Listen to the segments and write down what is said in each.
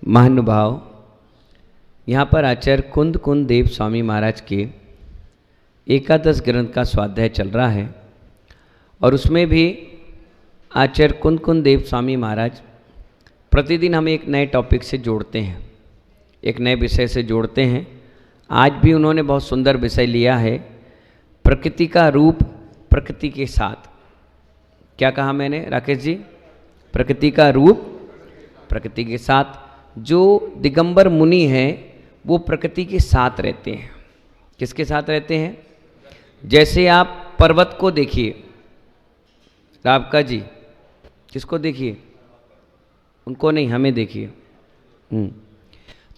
महानुभाव, यहाँ पर आचार्य कुंद कुंद देव स्वामी महाराज के एकादश ग्रंथ का स्वाध्याय चल रहा है और उसमें भी आचार्य कुंद कुंद देव स्वामी महाराज प्रतिदिन हमें एक नए टॉपिक से जोड़ते हैं, एक नए विषय से जोड़ते हैं। आज भी उन्होंने बहुत सुंदर विषय लिया है, प्रकृति का रूप प्रकृति के साथ। क्या कहा मैंने राकेश जी? प्रकृति का रूप प्रकृति के साथ। जो दिगंबर मुनि हैं वो प्रकृति के साथ रहते हैं। किसके साथ रहते हैं? जैसे आप पर्वत को देखिए, रावका जी, किसको देखिए? उनको नहीं, हमें देखिए।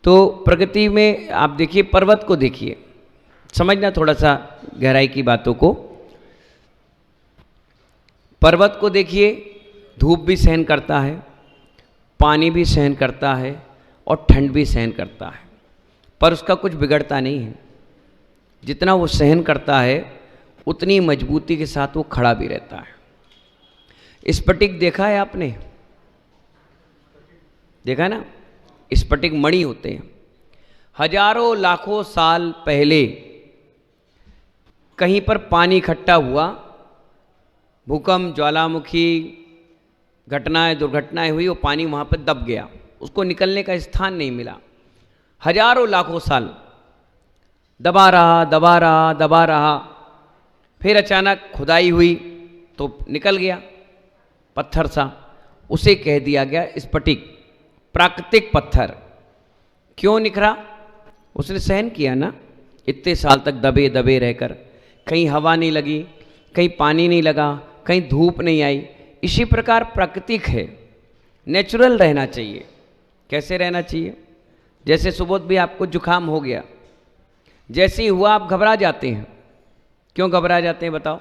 तो प्रकृति में आप देखिए, पर्वत को देखिए, समझना थोड़ा सा गहराई की बातों को। पर्वत को देखिए, धूप भी सहन करता है, पानी भी सहन करता है और ठंड भी सहन करता है, पर उसका कुछ बिगड़ता नहीं है। जितना वो सहन करता है उतनी मजबूती के साथ वो खड़ा भी रहता है। स्फटिक देखा है आपने? देखा ना? स्फटिक मणि होते हैं। हजारों लाखों साल पहले कहीं पर पानी इकट्ठा हुआ, भूकंप, ज्वालामुखी, घटनाएं, दुर्घटनाएं हुई, वो पानी वहाँ पर दब गया, उसको निकलने का स्थान नहीं मिला। हजारों लाखों साल दबा रहा दबा रहा दबा रहा, फिर अचानक खुदाई हुई तो निकल गया पत्थर सा। उसे कह दिया गया स्फटिक, प्राकृतिक पत्थर। क्यों निखरा? उसने सहन किया ना, इतने साल तक दबे दबे रहकर। कहीं हवा नहीं लगी, कहीं पानी नहीं लगा, कहीं धूप नहीं आई। इसी प्रकार प्राकृतिक है, नेचुरल रहना चाहिए। कैसे रहना चाहिए? जैसे सुबोध भी आपको जुकाम हो गया, जैसे ही हुआ आप घबरा जाते हैं। क्यों घबरा जाते हैं बताओ?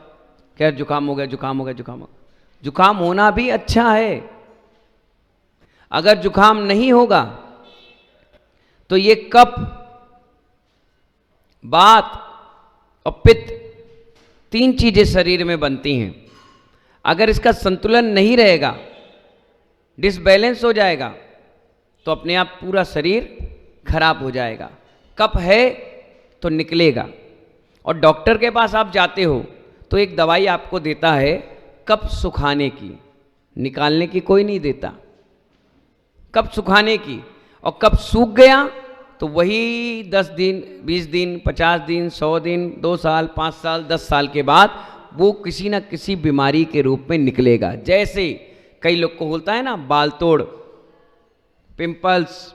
क्या जुकाम हो गया, जुकाम हो गया, जुकाम हो गया। जुकाम होना भी अच्छा है। अगर जुकाम नहीं होगा तो ये कफ, वात और पित्त, तीन चीजें शरीर में बनती हैं। अगर इसका संतुलन नहीं रहेगा, डिसबैलेंस हो जाएगा, तो अपने आप पूरा शरीर खराब हो जाएगा। कफ है तो निकलेगा। और डॉक्टर के पास आप जाते हो तो एक दवाई आपको देता है कफ सुखाने की, निकालने की कोई नहीं देता, कफ सुखाने की। और कफ सूख गया तो वही 10 दिन, 20 दिन, 50 दिन, 100 दिन, 2 साल, 5 साल, 10 साल के बाद वो किसी न किसी बीमारी के रूप में निकलेगा। जैसे कई लोग को होता है ना बाल तोड़, पिंपल्स,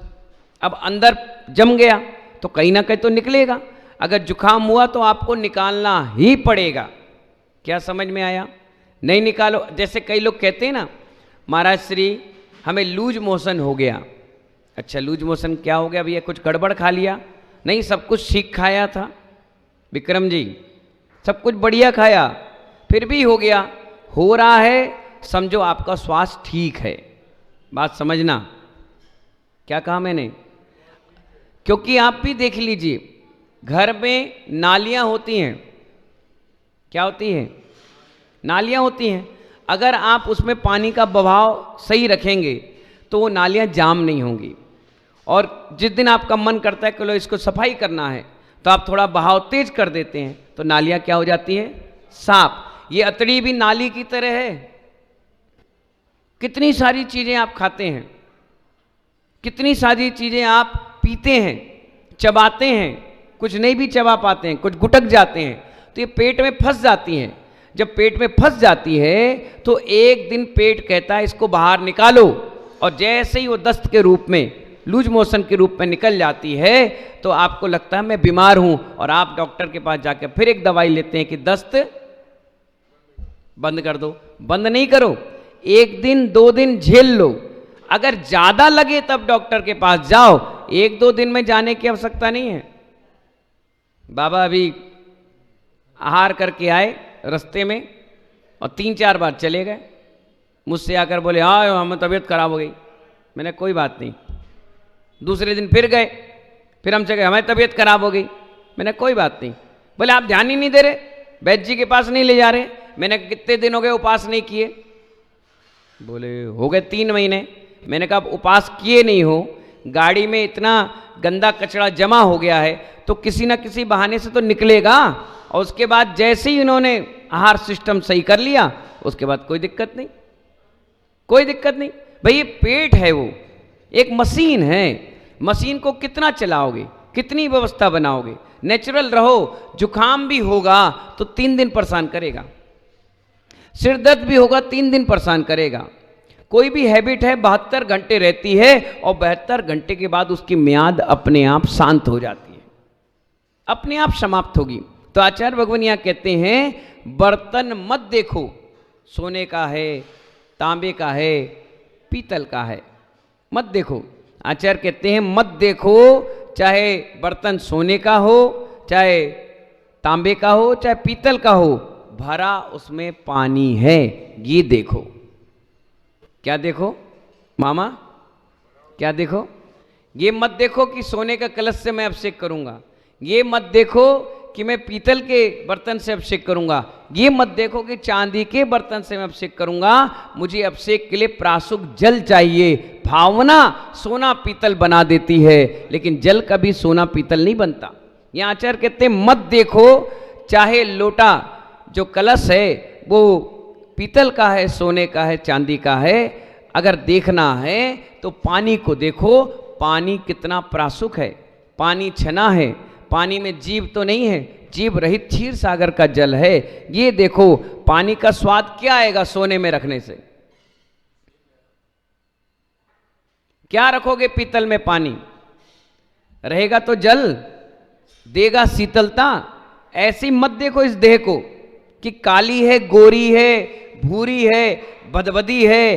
अब अंदर जम गया तो कहीं ना कहीं तो निकलेगा। अगर जुकाम हुआ तो आपको निकालना ही पड़ेगा। क्या समझ में आया? नहीं निकालो, जैसे कई लोग कहते हैं ना, महाराज श्री हमें लूज मोशन हो गया। अच्छा, लूज मोशन क्या हो गया भैया? कुछ गड़बड़ खा लिया? नहीं, सब कुछ ठीक खाया था विक्रम जी, सब कुछ बढ़िया खाया, फिर भी हो गया। हो रहा है, समझो आपका स्वास्थ्य ठीक है। बात समझना। क्या कहा मैंने? क्योंकि आप भी देख लीजिए, घर में नालियां होती हैं। क्या होती हैं? नालियां होती हैं। अगर आप उसमें पानी का बहाव सही रखेंगे तो वो नालियां जाम नहीं होंगी। और जिस दिन आपका मन करता है कि लो इसको सफाई करना है, तो आप थोड़ा बहाव तेज कर देते हैं तो नालियां क्या हो जाती हैं? साफ। ये अतड़ी भी नाली की तरह है। कितनी सारी चीजें आप खाते हैं, कितनी सारी चीजें आप पीते हैं, चबाते हैं, कुछ नहीं भी चबा पाते हैं, कुछ गुटक जाते हैं, तो ये पेट में फंस जाती हैं। जब पेट में फंस जाती है तो एक दिन पेट कहता है इसको बाहर निकालो, और जैसे ही वो दस्त के रूप में, लूज मोशन के रूप में निकल जाती है तो आपको लगता है मैं बीमार हूं, और आप डॉक्टर के पास जाकर फिर एक दवाई लेते हैं कि दस्त बंद कर दो। बंद नहीं करो, 1 दिन 2 दिन झेल लो। अगर ज्यादा लगे तब डॉक्टर के पास जाओ, 1-2 दिन में जाने की आवश्यकता नहीं है। बाबा अभी आहार करके आए रास्ते में और 3-4 बार चले गए। मुझसे आकर बोले हाँ हमें तबीयत खराब हो गई। मैंने कोई बात नहीं। दूसरे दिन फिर गए, फिर हमसे कहे हमें तबीयत खराब हो गई। मैंने कोई बात नहीं। बोले आप ध्यान ही नहीं दे रहे, वैद्य जी के पास नहीं ले जा रहे। मैंने कितने दिन हो गए उपास नहीं किए? बोले हो गए 3 महीने। मैंने कहा उपवास किए नहीं हो, गाड़ी में इतना गंदा कचरा जमा हो गया है तो किसी ना किसी बहाने से तो निकलेगा, और उसके बाद जैसे ही इन्होंने आहार सिस्टम सही कर लिया उसके बाद कोई दिक्कत नहीं, कोई दिक्कत नहीं। भाई ये पेट है, वो एक मशीन है, मशीन को कितना चलाओगे, कितनी व्यवस्था बनाओगे। नेचुरल रहो, जुकाम भी होगा तो 3 दिन परेशान करेगा, सिर दर्द भी होगा 3 दिन परेशान करेगा। कोई भी हैबिट है 72 घंटे रहती है और 72 घंटे के बाद उसकी म्याद अपने आप शांत हो जाती है, अपने आप समाप्त होगी। तो आचार्य भगवान यहाँ कहते हैं बर्तन मत देखो, सोने का है, तांबे का है, पीतल का है, मत देखो। आचार्य कहते हैं मत देखो, चाहे बर्तन सोने का हो, चाहे तांबे का हो, चाहे पीतल का हो, भरा उसमें पानी है, ये देखो। क्या देखो मामा, क्या देखो? ये मत देखो कि सोने का कलश से मैं अभिषेक करूंगा, ये मत देखो कि मैं पीतल के बर्तन से अभिषेक करूंगा, ये मत देखो कि चांदी के बर्तन से मैं अभिषेक करूंगा। मुझे अभिषेक के लिए प्राशुक जल चाहिए। भावना सोना पीतल बना देती है, लेकिन जल कभी सोना पीतल नहीं बनता। यहाँ आचार्य कहते हैं मत देखो, चाहे लोटा जो कलश है वो पीतल का है, सोने का है, चांदी का है, अगर देखना है तो पानी को देखो, पानी कितना प्राशुक है, पानी छना है, पानी में जीव तो नहीं है, जीव रहित क्षीर सागर का जल है। ये देखो पानी का स्वाद क्या आएगा सोने में रखने से? क्या रखोगे पीतल में पानी? रहेगा तो जल, देगा शीतलता। ऐसी मत देखो इस देह को कि काली है, गोरी है, भूरी है, बदबदी है,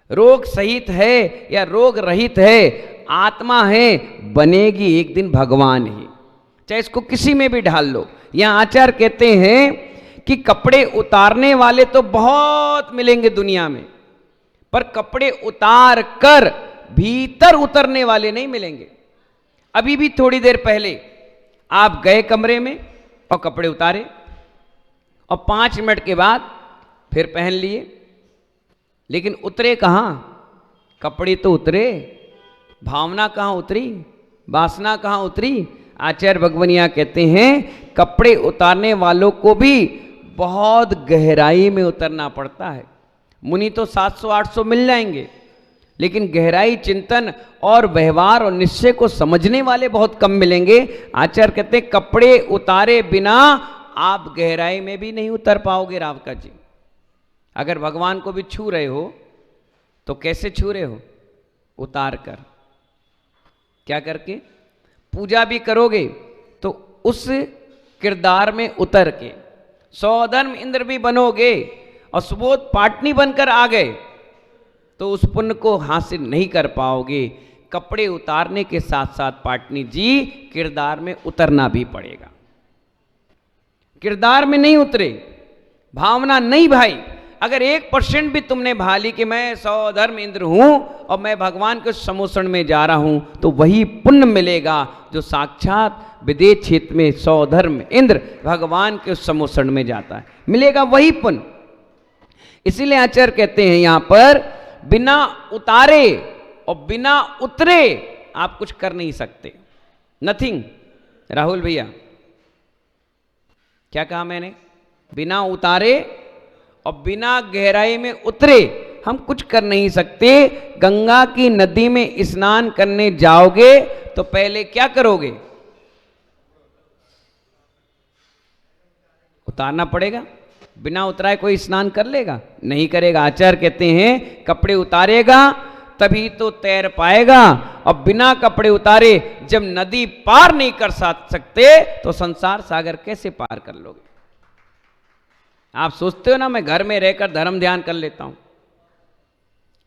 रोग सहित है या रोग रहित है, आत्मा है, बनेगी एक दिन भगवान ही, चाहे इसको किसी में भी ढाल लो। यहां आचार्य कहते हैं कि कपड़े उतारने वाले तो बहुत मिलेंगे दुनिया में, पर कपड़े उतार कर भीतर उतरने वाले नहीं मिलेंगे। अभी भी थोड़ी देर पहले आप गए कमरे में और कपड़े उतारे और 5 मिनट के बाद फिर पहन लिए, लेकिन उतरे कहाँ? कपड़े तो उतरे, भावना कहाँ उतरी, वासना कहाँ उतरी? आचार्य भगवान यहाँ कहते हैं कपड़े उतारने वालों को भी बहुत गहराई में उतरना पड़ता है। मुनि तो 700-800 मिल जाएंगे, लेकिन गहराई चिंतन और व्यवहार और निश्चय को समझने वाले बहुत कम मिलेंगे। आचार्य कहते हैं कपड़े उतारे बिना आप गहराई में भी नहीं उतर पाओगे। रावका जी, अगर भगवान को भी छू रहे हो तो कैसे छू रहे हो? उतार कर। क्या करके? पूजा भी करोगे तो उस किरदार में उतर के। सौधर्म इंद्र भी बनोगे और सुबोध पाटनी बनकर आ गए तो उस पुण्य को हासिल नहीं कर पाओगे। कपड़े उतारने के साथ साथ पाटनी जी किरदार में उतरना भी पड़ेगा। किरदार में नहीं उतरे, भावना नहीं भाई, अगर 1% भी तुमने भाली कि मैं सौधर्म इंद्र हूं और मैं भगवान के समोषण में जा रहा हूं, तो वही पुण्य मिलेगा जो साक्षात विदेह क्षेत्र में सौधर्म इंद्र भगवान के समोषण में जाता है, मिलेगा वही पुण्य। इसीलिए आचार्य कहते हैं यहां पर बिना उतारे और बिना उतरे आप कुछ कर नहीं सकते। नथिंग। राहुल भैया, क्या कहा मैंने? बिना उतारे और बिना गहराई में उतरे हम कुछ कर नहीं सकते। गंगा की नदी में स्नान करने जाओगे तो पहले क्या करोगे? उतारना पड़ेगा। बिना उतराए कोई स्नान कर लेगा? नहीं करेगा। आचार्य कहते हैं कपड़े उतारेगा तभी तो तैर पाएगा, और बिना कपड़े उतारे जब नदी पार नहीं कर सकते तो संसार सागर कैसे पार कर लोगे? आप सोचते हो ना मैं घर में रहकर धर्म ध्यान कर लेता हूं,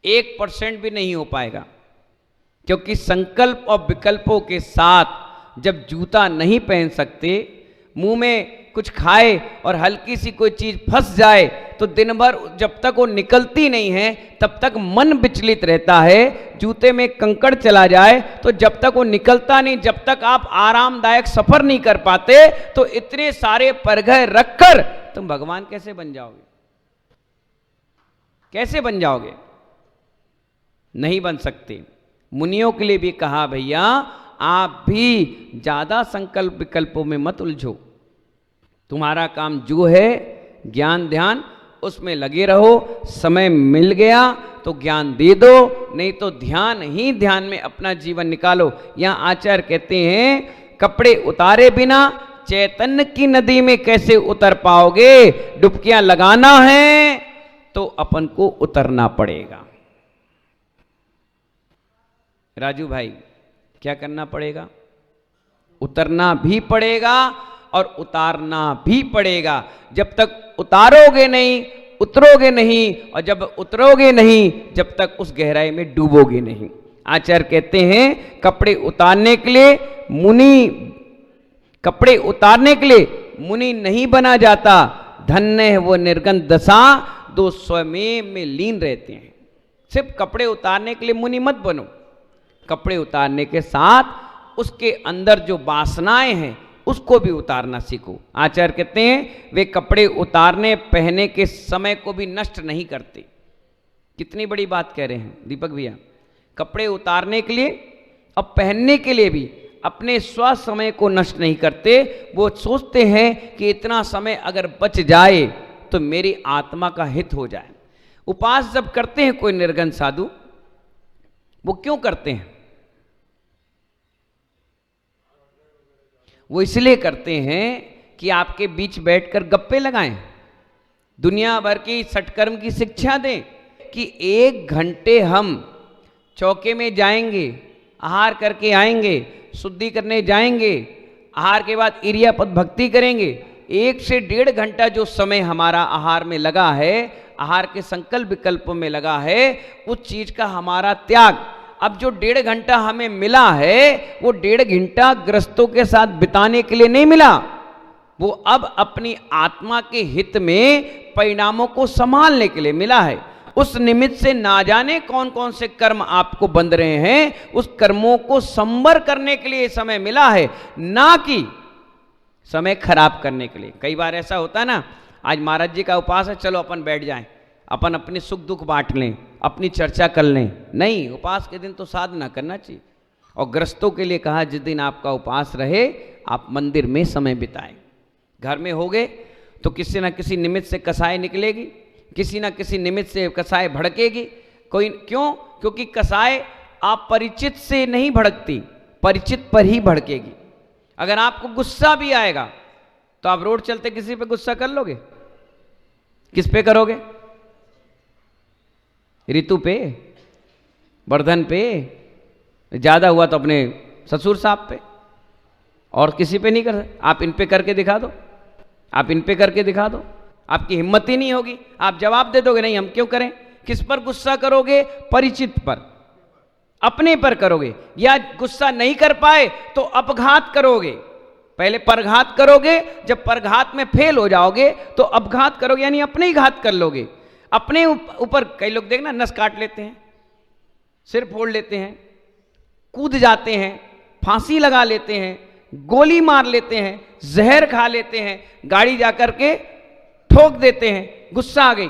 1% भी नहीं हो पाएगा, क्योंकि संकल्प और विकल्पों के साथ जब जूता नहीं पहन सकते, मुंह में कुछ खाए और हल्की सी कोई चीज फंस जाए तो दिन भर जब तक वो निकलती नहीं है तब तक मन विचलित रहता है। जूते में कंकड़ चला जाए तो जब तक वो निकलता नहीं, जब तक आप आरामदायक सफर नहीं कर पाते, तो इतने सारे परघय रखकर तुम भगवान कैसे बन जाओगे? कैसे बन जाओगे? नहीं बन सकते। मुनियों के लिए भी कहा भैया आप भी ज्यादा संकल्प विकल्पों में मत उलझो, तुम्हारा काम जो है ज्ञान ध्यान उसमें लगे रहो, समय मिल गया तो ज्ञान दे दो, नहीं तो ध्यान ही ध्यान में अपना जीवन निकालो। यहां आचार्य कहते हैं कपड़े उतारे बिना चैतन्य की नदी में कैसे उतर पाओगे, डुबकियां लगाना है तो अपन को उतरना पड़ेगा। राजू भाई क्या करना पड़ेगा? उतरना भी पड़ेगा और उतारना भी पड़ेगा। जब तक उतारोगे नहीं उतरोगे नहीं, और जब उतरोगे नहीं जब तक उस गहराई में डूबोगे नहीं। आचार्य कहते हैं कपड़े उतारने के लिए मुनि नहीं बना जाता, धन्य है वो निर्गन दशा दो स्वयं में लीन रहते हैं। सिर्फ कपड़े उतारने के लिए मुनि मत बनो, कपड़े उतारने के साथ उसके अंदर जो वासनाएं हैं उसको भी उतारना सीखो। आचार्य कहते हैं वे कपड़े उतारने पहनने के समय को भी नष्ट नहीं करते। कितनी बड़ी बात कह रहे हैं दीपक भैया। कपड़े उतारने के लिए और पहनने के लिए भी अपने स्व समय को नष्ट नहीं करते। वो सोचते हैं कि इतना समय अगर बच जाए तो मेरी आत्मा का हित हो जाए। उपास जब करते हैं कोई निर्गन साधु, वो क्यों करते हैं? वो इसलिए करते हैं कि आपके बीच बैठकर गप्पे लगाएं, दुनिया भर की सटकर्म की शिक्षा दें कि 1 घंटे हम चौके में जाएंगे, आहार करके आएंगे, शुद्धि करने जाएंगे, आहार के बाद इरियापद भक्ति करेंगे। 1 से 1.5 घंटा जो समय हमारा आहार में लगा है, आहार के संकल्प विकल्पों में लगा है, उस चीज का हमारा त्याग। अब जो 1.5 घंटा हमें मिला है वो 1.5 घंटा ग्रस्तों के साथ बिताने के लिए नहीं मिला, वो अब अपनी आत्मा के हित में परिणामों को संभालने के लिए मिला है। उस निमित्त से ना जाने कौन कौन से कर्म आपको बंध रहे हैं, उस कर्मों को संवर करने के लिए समय मिला है, ना कि समय खराब करने के लिए। कई बार ऐसा होता है ना, आज महाराज जी का उपवास है, चलो अपन बैठ जाएं, अपन अपने सुख दुख बांट लें, अपनी चर्चा कर लें। नहीं, उपवास के दिन तो साधना करना चाहिए। और ग्रस्तों के लिए कहा जिस दिन आपका उपवास रहे आप मंदिर में समय बिताएं। घर में होगे तो किसी ना किसी निमित्त से कसाय निकलेगी, किसी ना किसी निमित्त से कसाय भड़केगी। कोई क्यों? क्योंकि कसाय आप परिचित से नहीं भड़कती, परिचित पर ही भड़केगी। अगर आपको गुस्सा भी आएगा तो आप रोड चलते किसी पे गुस्सा कर लोगे? किस पे करोगे? ऋतु पे, वर्धन पे, ज्यादा हुआ तो अपने ससुर साहब पे, और किसी पे नहीं कर सकते। आप इन पे करके दिखा दो, आप इन पे करके दिखा दो, आपकी हिम्मत ही नहीं होगी, आप जवाब दे दोगे नहीं हम क्यों करें। किस पर गुस्सा करोगे? परिचित पर, अपने पर करोगे। या गुस्सा नहीं कर पाए तो अपघात करोगे। पहले परघात करोगे, जब परघात में फेल हो जाओगे तो अपघात करोगे, यानी अपने ही घात कर लोगे। अपने ऊपर कई लोग देखना नस काट लेते हैं, सिर फोड़ लेते हैं, कूद जाते हैं, फांसी लगा लेते हैं, गोली मार लेते हैं, जहर खा लेते हैं, गाड़ी जाकर के ठोक देते हैं। गुस्सा आ गई,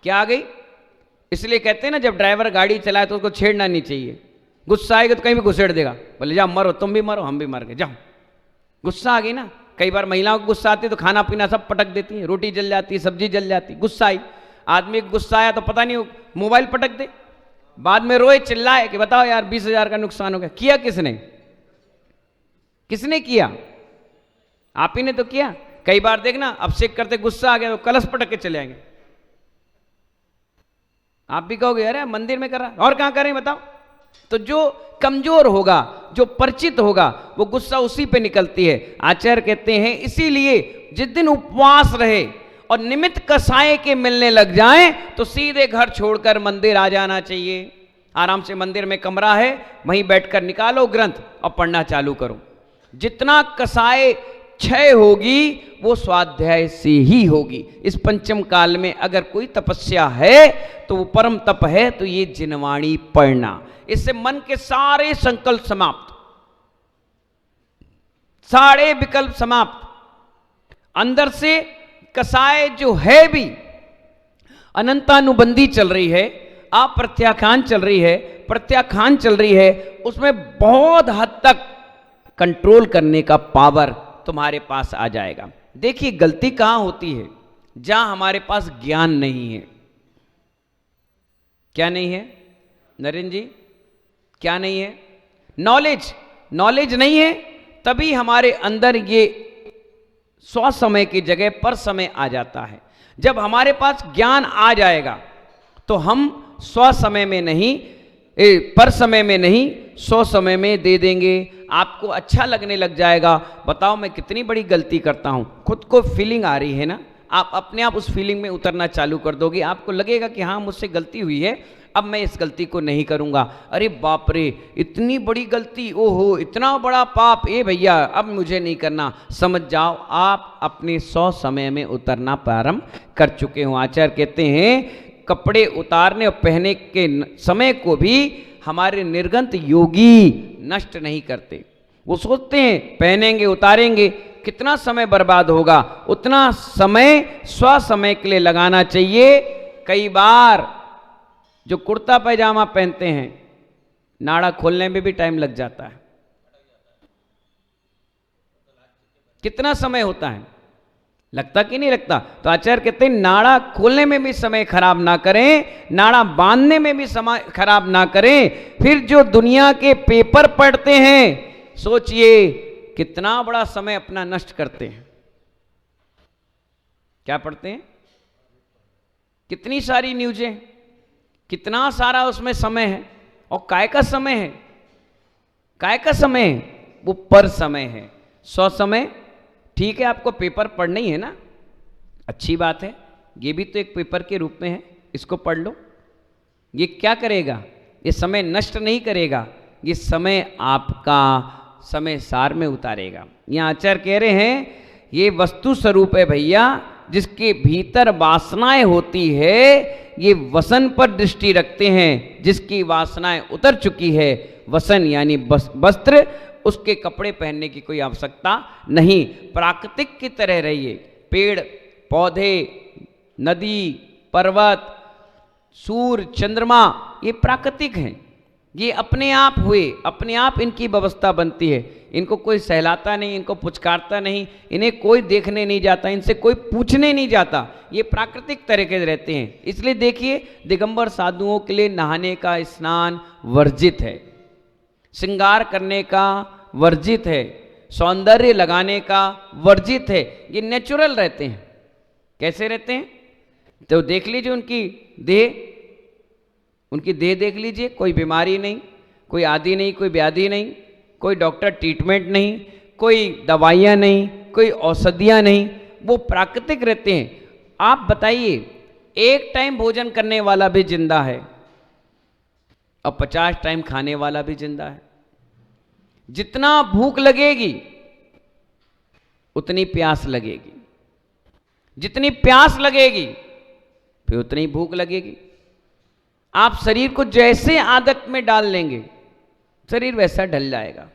क्या आ गई? इसलिए कहते हैं ना जब ड्राइवर गाड़ी चलाए तो उसको छेड़ना नहीं चाहिए। गुस्सा आएगा तो कहीं भी घुसेड़ देगा, बोले जाओ मरो, तुम भी मरो हम भी मर गए, जाओ। गुस्सा आ गई ना। कई बार महिलाओं को गुस्सा आती है तो खाना पीना सब पटक देती है, रोटी जल जाती है, सब्जी जल जाती। गुस्सा आई, आदमी को गुस्सा आया तो पता नहीं मोबाइल पटक दे, बाद में रोए चिल्लाए कि बताओ यार 20,000 का नुकसान हो गया। किया किसने? किसने किया? आप ही ने तो किया। कई बार देखना अभिषेक करते गुस्सा आ गया तो कलश पटक के चले आएंगे। आप भी कहोगे अरे मंदिर में कर रहा, और कहां करें बताओ। तो जो कमजोर होगा, जो परिचित होगा, वो गुस्सा उसी पे निकलती है। आचार्य कहते हैं इसीलिए जिस दिन उपवास रहे और निमित्त कसाय के मिलने लग जाएं तो सीधे घर छोड़कर मंदिर आ जाना चाहिए। आराम से मंदिर में कमरा है, वहीं बैठकर निकालो ग्रंथ और पढ़ना चालू करो। जितना कसाय क्षय होगी वो स्वाध्याय से ही होगी। इस पंचम काल में अगर कोई तपस्या है तो वो परम तप है तो ये जिनवाणी पढ़ना। इससे मन के सारे संकल्प समाप्त, सारे विकल्प समाप्त। अंदर से कसाय जो है भी अनंतानुबंधी चल रही है, अप्रत्याख्यान चल रही है, प्रत्याख्यान चल रही है, उसमें बहुत हद तक कंट्रोल करने का पावर तुम्हारे पास आ जाएगा। देखिए गलती कहां होती है, जहां हमारे पास ज्ञान नहीं है। क्या नहीं है नरेंद्र जी, क्या नहीं है? नॉलेज नहीं है, तभी हमारे अंदर ये स्व समय की जगह पर समय आ जाता है। जब हमारे पास ज्ञान आ जाएगा तो हम स्व समय में नहीं, पर समय में नहीं, स्व समय में दे देंगे। आपको अच्छा लगने लग जाएगा, बताओ मैं कितनी बड़ी गलती करता हूं, खुद को फीलिंग आ रही है ना, आप अपने आप उस फीलिंग में उतरना चालू कर दोगे। आपको लगेगा कि हाँ मुझसे गलती हुई है, अब मैं इस गलती को नहीं करूंगा। अरे बाप रे इतनी बड़ी गलती, ओहो इतना बड़ा पाप, ए भैया अब मुझे नहीं करना। समझ जाओ आप अपने 100 समय में उतरना प्रारंभ कर चुके हो। आचार्य कहते हैं कपड़े उतारने और पहनने के समय को भी हमारे निर्गंत योगी नष्ट नहीं करते। वो सोचते हैं पहनेंगे उतारेंगे, कितना समय बर्बाद होगा, उतना समय स्व समय के लिए लगाना चाहिए। कई बार जो कुर्ता पैजामा पहनते हैं, नाड़ा खोलने में भी टाइम लग जाता है। कितना समय होता है, लगता कि नहीं लगता? तो आचार्य कहते हैं नाड़ा खोलने में भी समय खराब ना करें, नाड़ा बांधने में भी समय खराब ना करें। फिर जो दुनिया के पेपर पढ़ते हैं, सोचिए कितना बड़ा समय अपना नष्ट करते हैं। क्या पढ़ते हैं? कितनी सारी न्यूज़ें, कितना सारा उसमें समय है। और काय का समय है? काय का समय है? वो पर समय है। 100 समय ठीक है, आपको पेपर पढ़ना ही है ना, अच्छी बात है, ये भी तो एक पेपर के रूप में है, इसको पढ़ लो। ये क्या करेगा? ये समय नष्ट नहीं करेगा, ये समय आपका समय सार में उतारेगा। यहाँ आचार्य कह रहे हैं ये वस्तु स्वरूप है भैया, जिसके भीतर वासनाएं होती है, ये वसन पर दृष्टि रखते हैं। जिसकी वासनाएं उतर चुकी है, वसन यानी वस्त्र, उसके कपड़े पहनने की कोई आवश्यकता नहीं। प्राकृतिक की तरह रहिए। पेड़ पौधे, नदी, पर्वत, सूर्य, चंद्रमा, ये प्राकृतिक हैं, ये अपने आप हुए, अपने आप इनकी व्यवस्था बनती है। इनको कोई सहलाता नहीं, इनको पुचकारता नहीं, इन्हें कोई देखने नहीं जाता, इनसे कोई पूछने नहीं जाता, ये प्राकृतिक तरीके से रहते हैं। इसलिए देखिए दिगंबर साधुओं के लिए नहाने का स्नान वर्जित है, श्रृंगार करने का वर्जित है, सौंदर्य लगाने का वर्जित है। ये नेचुरल रहते हैं। कैसे रहते हैं? तो देख लीजिए उनकी देह देख लीजिए, कोई बीमारी नहीं, कोई आदि नहीं, कोई व्याधि नहीं, कोई डॉक्टर ट्रीटमेंट नहीं, कोई दवाइयाँ नहीं, कोई औषधियाँ नहीं, वो प्राकृतिक रहते हैं। आप बताइए एक टाइम भोजन करने वाला भी जिंदा है और 50 टाइम खाने वाला भी जिंदा है। जितना भूख लगेगी उतनी प्यास लगेगी, जितनी प्यास लगेगी फिर उतनी भूख लगेगी। आप शरीर को जैसे आदत में डाल लेंगे, शरीर वैसा ढल जाएगा।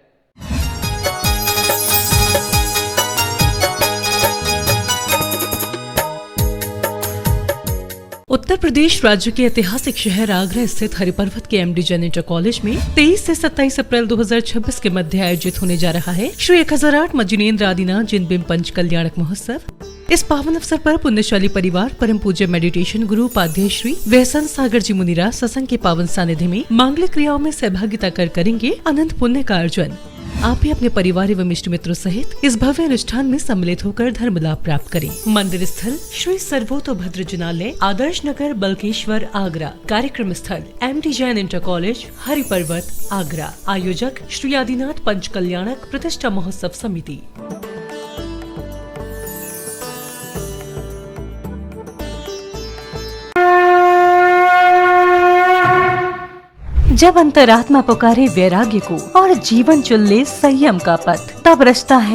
उत्तर प्रदेश राज्य के ऐतिहासिक शहर आगरा स्थित हरिपर्वत के एमडी जैन इंटर कॉलेज में 23 से 27 अप्रैल 2026 के मध्य आयोजित होने जा रहा है श्री 1008 मजिनेन्द्र आदिनाथ जिन बिंब पंच कल्याणक महोत्सव। इस पावन अवसर पर पुण्यशाली परिवार परम पूज्य मेडिटेशन गुरु उपाध्याय श्री व्यसन सागर जी मुनिराज सत्संग के पावन सानिध्य में मांगलिक क्रियाओं में सहभागिता कर करेंगे अनंत पुण्य का अर्जन। आप भी अपने परिवार एवं इष्ट मित्रों सहित इस भव्य अनुष्ठान में सम्मिलित होकर धर्म लाभ प्राप्त करें। मंदिर स्थल श्री सर्वोतोभद्र जिनालय, आदर्श नगर, बल्केश्वर, आगरा। कार्यक्रम स्थल MD Jain inter college, Hariparvat, Agra. आयोजक श्री आदिनाथ पंच कल्याणक प्रतिष्ठा महोत्सव समिति। जब अंतरात्मा पुकारे वैराग्य को और जीवन चुन ले संयम का पथ, तब रचता है